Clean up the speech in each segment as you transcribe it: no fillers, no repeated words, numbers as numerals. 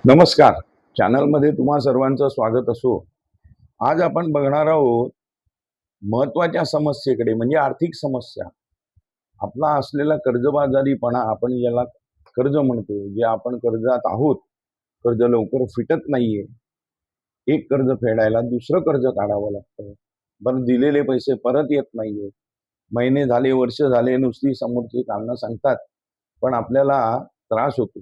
नमस्कार. चॅनलमध्ये तुम्हा सर्वांचं स्वागत असो. आज आपण बघणार आहोत महत्त्वाच्या समस्येकडे, म्हणजे आर्थिक समस्या. आपला असलेला कर्जबाजारीपणा, आपण याला कर्ज म्हणतो, जे आपण कर्जात आहोत, कर्ज लवकर फिटत नाहीये. एक कर्ज फेडायला दुसरं कर्ज काढावं लागतं. पण दिलेले पैसे परत येत नाहीये. महिने झाले, वर्ष झाले, नुसती समोरची कारणं सांगतात, पण आपल्याला त्रास होतो.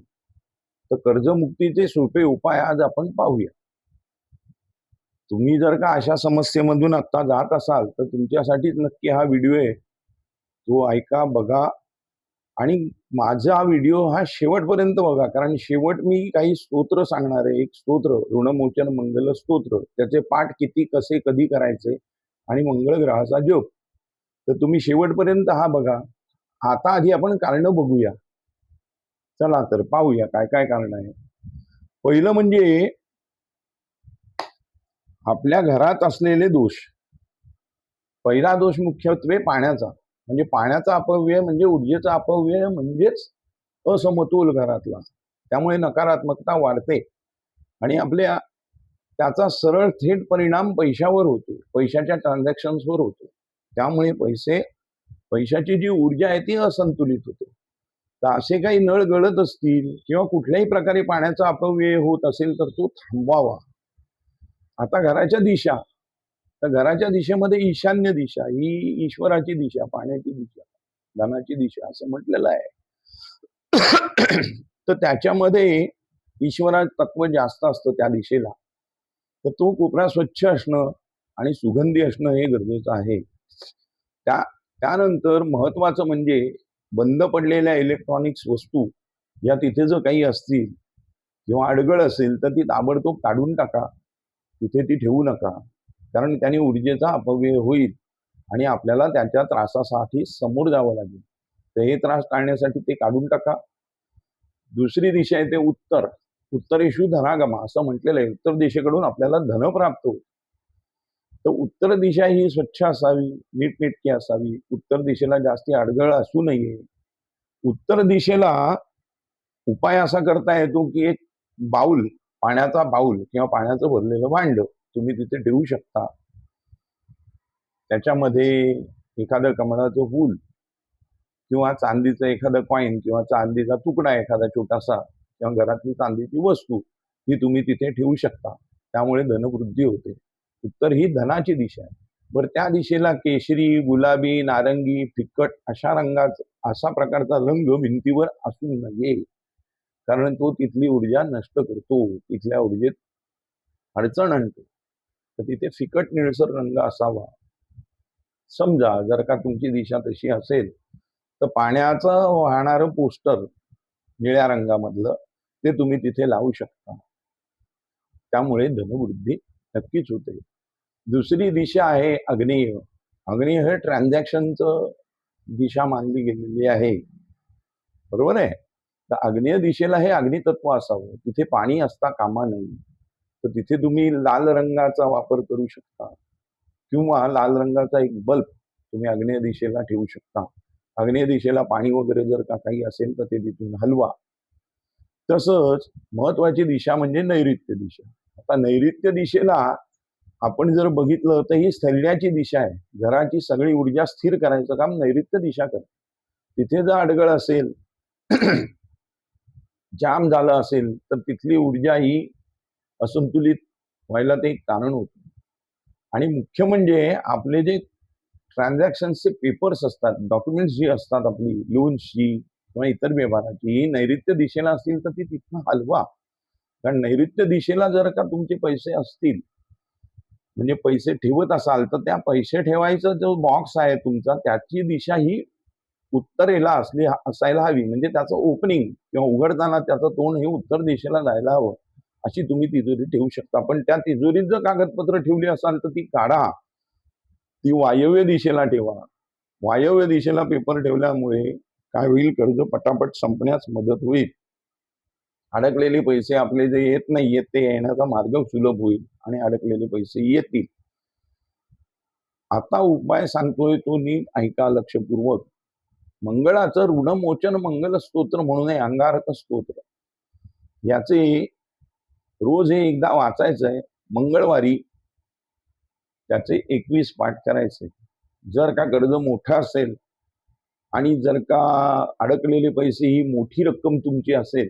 तर कर्जमुक्तीचे सोपे उपाय आज आपण पाहूया. तुम्ही जर का अशा समस्येमधून आता जात असाल, तर तुमच्यासाठीच नक्की हा व्हिडिओ आहे. तो ऐका, बघा आणि माझा हा व्हिडिओ हा शेवटपर्यंत बघा. कारण शेवट मी काही स्तोत्र सांगणार आहे. एक स्तोत्र, ऋणमोचन मंगल स्तोत्र. त्याचे पाठ किती, कसे, कधी करायचे आणि मंगळ ग्रहाचा जप. तर तुम्ही शेवटपर्यंत हा बघा. आता आधी आपण कारणं बघूया. चला तर पाहूया काय काय कारण आहे. पहिलं म्हणजे आपल्या घरात असलेले दोष. पहिला दोष मुख्यत्वे पाण्याचा. म्हणजे पाण्याचा अपव्यय म्हणजे ऊर्जेचा अपव्यय, म्हणजेच असमतोल घरातला. त्यामुळे नकारात्मकता वाढते आणि आपल्या त्याचा सरळ थेट परिणाम पैशावर होतो, पैशाच्या ट्रान्झॅक्शन्सवर होतो. त्यामुळे पैशाची जी ऊर्जा आहे ती असंतुलित होते. तर असे काही नळ गळत असतील किंवा कुठल्याही प्रकारे पाण्याचा अपव्यय होत असेल तर तो थांबवावा. आता घराच्या दिशा. तर घराच्या दिशेमध्ये ईशान्य दिशा ही ईश्वराची दिशा, पाण्याची दिशा, धनाची दिशा असं म्हटलेलं आहे. तर त्याच्यामध्ये ईश्वराचं तत्व जास्त असतं त्या दिशेला. तर तो कोपरा स्वच्छ असणं आणि सुगंधी असणं हे गरजेचं आहे. त्यानंतर महत्वाचं म्हणजे बंद पडलेल्या इलेक्ट्रॉनिक्स वस्तू या तिथे जर काही असतील किंवा अडगळ असेल तर ती ताबडतोब काढून टाका. तिथे ती ठेवू नका. कारण त्याने ऊर्जेचा अपव्यय होईल आणि आपल्याला त्याच्या त्रासासाठी समोर जावं लागेल. तर हे त्रास टाळण्यासाठी ते काढून टाका. दुसरी दिशा आहे ते उत्तर. उत्तरेषु धनागमा असं म्हटलेलं आहे. उत्तर दिशेकडून आपल्याला धन प्राप्त होईल. तर उत्तर दिशा ही स्वच्छ असावी, नीटनेटकी असावी. उत्तर दिशेला जास्ती अडगळ असू नये. उत्तर दिशेला उपाय असा करता येतो की एक बाऊल, पाण्याचा बाऊल किंवा पाण्याचं भरलेलं भांड तुम्ही तिथे ठेवू शकता. त्याच्यामध्ये एखादं कमळाचं फूल किंवा चांदीचं एखादं कॉईन किंवा चांदीचा तुकडा एखादा छोटासा किंवा घरातली चांदीची वस्तू ही तुम्ही तिथे ठेवू शकता. त्यामुळे धनवृद्धी होते. उत्तर ही धनाची दिशा आहे. बरं, त्या दिशेला केशरी, गुलाबी, नारंगी, फिक्कट अशा प्रकारचा रंग भिंतीवर असू नये. कारण तो तिथली ऊर्जा नष्ट करतो, तिथल्या ऊर्जेत अडचण आणतो. तर तिथे फिकट निळसर रंग असावा. समजा जर का तुमची दिशा तशी असेल तर पाण्याचं वाहणारं पोस्टर निळ्या रंगामधलं ते तुम्ही तिथे लावू शकता. त्यामुळे धनवृद्धी नक्कीच होते. दुसरी दिशा आहे आग्नेय. आग्नेय हे ट्रान्झॅक्शनचं दिशा मानली गेलेली आहे. बरोबर आहे. तर आग्नेय दिशेला हे अग्नितत्व असावं. तिथे पाणी असता कामा नये. तर तिथे तुम्ही लाल रंगाचा वापर करू शकता किंवा लाल रंगाचा एक बल्ब तुम्ही आग्नेय दिशेला ठेवू शकता. आग्नेय दिशेला पाणी वगैरे जर का काही असेल तर ते तिथून हलवा. तसंच महत्वाची दिशा म्हणजे नैऋत्य दिशा. आता नैऋत्य दिशेला आपण जर बघितलं तर ही स्थैर्याची दिशा आहे. घराची सगळी ऊर्जा स्थिर करायचं काम नैऋत्य दिशा करते. तिथे जर अडगळ असेल, जाम झालं असेल तर तिथली ऊर्जा ही असंतुलित व्हायला ते एक कारण होतं. आणि मुख्य म्हणजे आपले जे ट्रान्झॅक्शन्सचे पेपर्स असतात, डॉक्युमेंट्स जी असतात आपली लोनची किंवा इतर व्यवहाराची, ही नैऋत्य दिशेला असतील तर ती तिथनं हलवा. कारण नैऋत्य दिशेला जर का तुमचे पैसे असतील, म्हणजे पैसे ठेवत असाल तर त्या पैसे ठेवायचा जो बॉक्स आहे तुमचा, त्याची दिशा ही उत्तरेला असायला हवी. म्हणजे त्याचं ओपनिंग किंवा उघडताना त्याचं तोंड हे उत्तर दिशेला जायला हवं. अशी तुम्ही तिजोरी ठेवू शकता. पण त्या तिजोरीत जर कागदपत्र ठेवली असाल तर ती काढा. ती वायव्य दिशेला ठेवा. वायव्य दिशेला पेपर ठेवल्यामुळे काय होईल, कर्ज पटापट संपण्यास मदत होईल. अडकलेले पैसे आपले जे येत नाहीयेत ते येण्याचा मार्ग सुलभ होईल आणि अडकलेले पैसे येतील. आता उपाय सांगतोय तो नीट ऐका लक्षपूर्वक. मंगळाचं ऋणमोचन मंगल स्तोत्र म्हणून आहे, अंगारक स्तोत्र. याचे रोज हे एकदा वाचायचंय. मंगळवारी त्याचे 21 पाठ करायचे. जर का कर्ज मोठं असेल आणि जर का अडकलेले पैसे ही मोठी रक्कम तुमची असेल,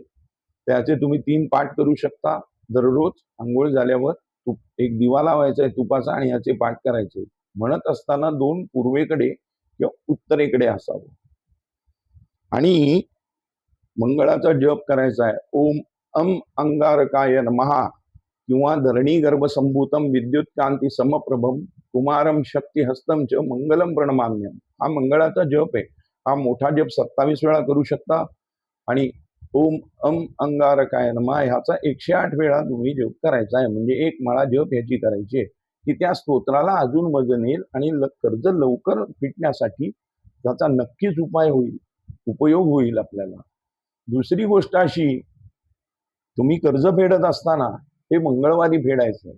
त्याचे तुम्ही 3 पाठ करू शकता. दररोज अंघोळ झाल्यावर एक दिवा लावायचा आहे तुपाचा आणि ह्याचे पाठ करायचे. म्हणत असताना 2 पूर्वेकडे किंवा उत्तरेकडे असावं. आणि मंगळाचा जप करायचा आहे. ओम अंगारकाय नमः किंवा धरणी गर्भसंभूतम विद्युत कांती समप्रभम कुमारम शक्ती हस्तम च मंगलम प्रणमाम्यम. हा मंगळाचा जप आहे. हा मोठा जप 27 वेळा करू शकता. आणि ओम अंगारकाय नमः ह्याचा 108 वेळा तुम्ही जप करायचा आहे. म्हणजे 1 माळा जप ह्याची करायची आहे, की त्या स्तोत्राला अजून वजन येईल आणि कर्ज लवकर फिटण्यासाठी त्याचा नक्कीच उपयोग होईल आपल्याला. दुसरी गोष्ट अशी, तुम्ही कर्ज फेडत असताना हे मंगळवारी फेडायचं.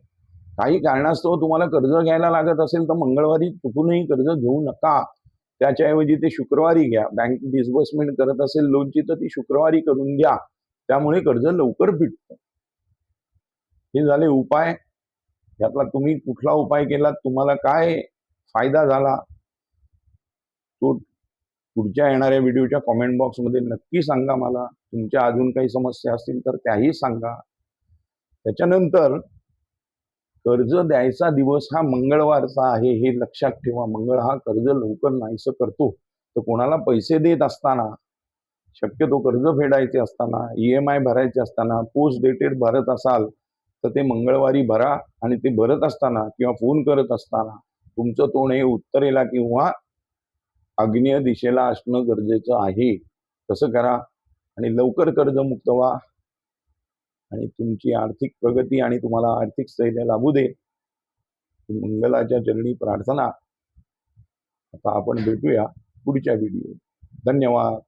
काही कारणास्तव तुम्हाला कर्ज घ्यायला लागत असेल तर मंगळवारी चुकूनही कर्ज घेऊ नका. त्याच्याऐवजी ते शुक्रवारी घ्या. बँक डिस्बर्समेंट करत असेल लोनची तर ती शुक्रवारी करून घ्या. त्यामुळे कर्ज लवकर फिटतं. हे झाले उपाय. यातला तुम्ही कुठला उपाय केला, तुम्हाला काय फायदा झाला, तो पुढच्या येणाऱ्या व्हिडिओच्या कमेंट बॉक्समध्ये नक्की सांगा मला. तुमच्या अजून काही समस्या असतील तर त्याही सांगा. त्याच्यानंतर कर्ज द्यायचा दिवस हा मंगळवारचा आहे हे लक्षात ठेवा. मंगळ हा कर्ज लवकर नाहीसं करतो. तर कोणाला पैसे देत असताना, शक्यतो कर्ज फेडायचे असताना, EMI भरायचे असताना, पोस्ट डेटेड भरत असाल तर ते मंगळवारी भरा. आणि ते भरत असताना किंवा फोन करत असताना तुमचं तोंड हे उत्तरेला किंवा आग्नेय दिशेला असणं गरजेचं आहे. तसं करा आणि लवकर कर्जमुक्त व्हा आणि तुमची आर्थिक प्रगती आणि तुम्हाला आर्थिक स्थैर्य लाभू दे. मंगलाच्या चरणी प्रार्थना. आता आपण भेटूया पुढच्या व्हिडिओ. धन्यवाद.